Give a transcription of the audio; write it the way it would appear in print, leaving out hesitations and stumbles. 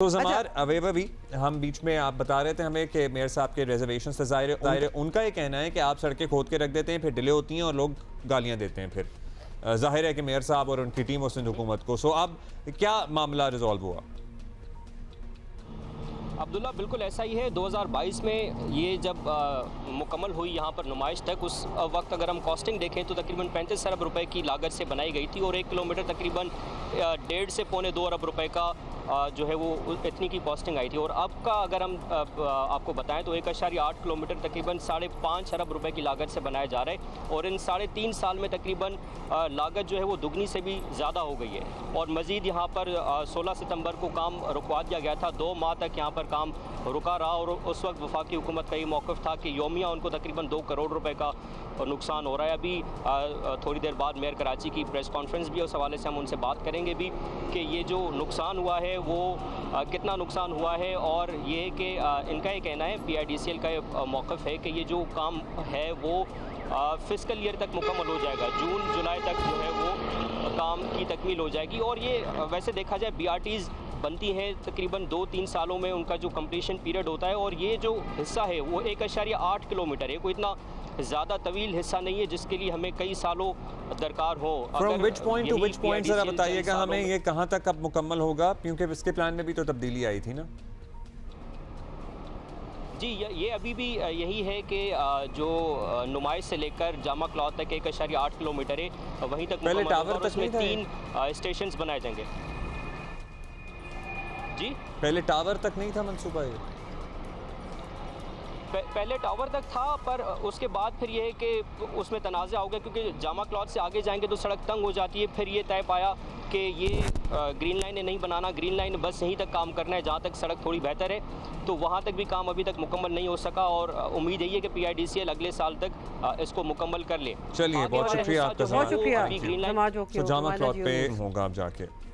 तो जमार अवेवी हम बीच में आप बता रहे थे हमें कि मेयर साहब के रिजर्वेशन से ज़ाहिर उनका ये कहना है कि आप सड़कें खोद के रख देते हैं, फिर डिले होती हैं और लोग गालियां देते हैं। फिर जाहिर है कि मेयर साहब और उनकी टीम उस हुकूमत को। सो अब क्या मामला रिजॉल्व हुआ? अब्दुल्ला, बिल्कुल ऐसा ही है। 2022 में ये जब मुकम्मल हुई यहाँ पर नुमाइश तक, उस वक्त अगर हम कॉस्टिंग देखें तो तकरीबन 35 अरब रुपए की लागत से बनाई गई थी और 1 किलोमीटर तकरीबन 1.5 से पौने 2 अरब रुपए का जो है वो इतनी की कॉस्टिंग आई थी। और अब का अगर हम आपको बताएं तो 1.8 किलोमीटर तकरीबन 5.5 अरब रुपए की लागत से बनाया जा रहा है और इन 3.5 साल में तकरीबन लागत जो है वो दुगनी से भी ज़्यादा हो गई है। और मज़ीद यहाँ पर 16 सितंबर को काम रुकवा दिया गया था। 2 माह तक यहाँ पर काम रुका रहा और उस वक्त वफाकी हुकूमत का ये मौक़िफ़ था कि योमिया उनको तकरीबन 2 करोड़ रुपए का नुकसान हो रहा है। अभी थोड़ी देर बाद मेयर कराची की प्रेस कॉन्फ्रेंस भी है, उस हवाले से हम उनसे बात करेंगे भी कि ये जो नुकसान हुआ है वो कितना नुकसान हुआ है। और ये कि इनका ये कहना है, PIDCL का ये मौक़िफ़ है कि ये जो काम है वो फिस्कल ईयर तक मुकम्मल हो जाएगा। जून जुलाई तक जो है वो काम की तकमील हो जाएगी। और ये वैसे देखा जाए BRTs बनती हैं तकरीबन 2-3 सालों में उनका जो कंप्लीशन पीरियड होता है और ये जो हिस्सा है वो 1.8 किलोमीटर है। कोई इतना ज़्यादा तवील हिस्सा नहीं है जिसके लिए हमें कई सालों दरकार हो। From which point two which point ज़रा बताइएगा हमें, ये कहाँ तक अब मुकम्मल होगा? क्योंकि इसके प्लान में भी तो तब्दीली आई थी ना। जी, ये अभी भी यही है कि जो नुमाइश से लेकर जामा क्लॉथ तक 1.8 किलोमीटर है, वहीं तक पहले टावर और तक उसमें नहीं 3 स्टेशन बनाए जाएंगे। जी, पहले टावर तक नहीं था मंसूबा ये? पहले टावर तक था, पर उसके बाद फिर ये है कि उसमें तनाज़ा हो गया क्योंकि जामा क्लॉथ से आगे जाएंगे तो सड़क तंग हो जाती है। फिर ये तय पाया कि ये ग्रीन लाइन नहीं बनाना, ग्रीन लाइन बस यहीं तक काम करना है जहाँ तक सड़क थोड़ी बेहतर है। तो वहाँ तक भी काम अभी तक मुकम्मल नहीं हो सका और उम्मीद यही है कि PIDCL अगले साल तक इसको मुकम्मल कर ले। चलिए, बहुत शुक्रिया आपका। बहुत शुक्रिया। ग्रीन लाइन जामा क्लॉथ पे होगा आप जाके।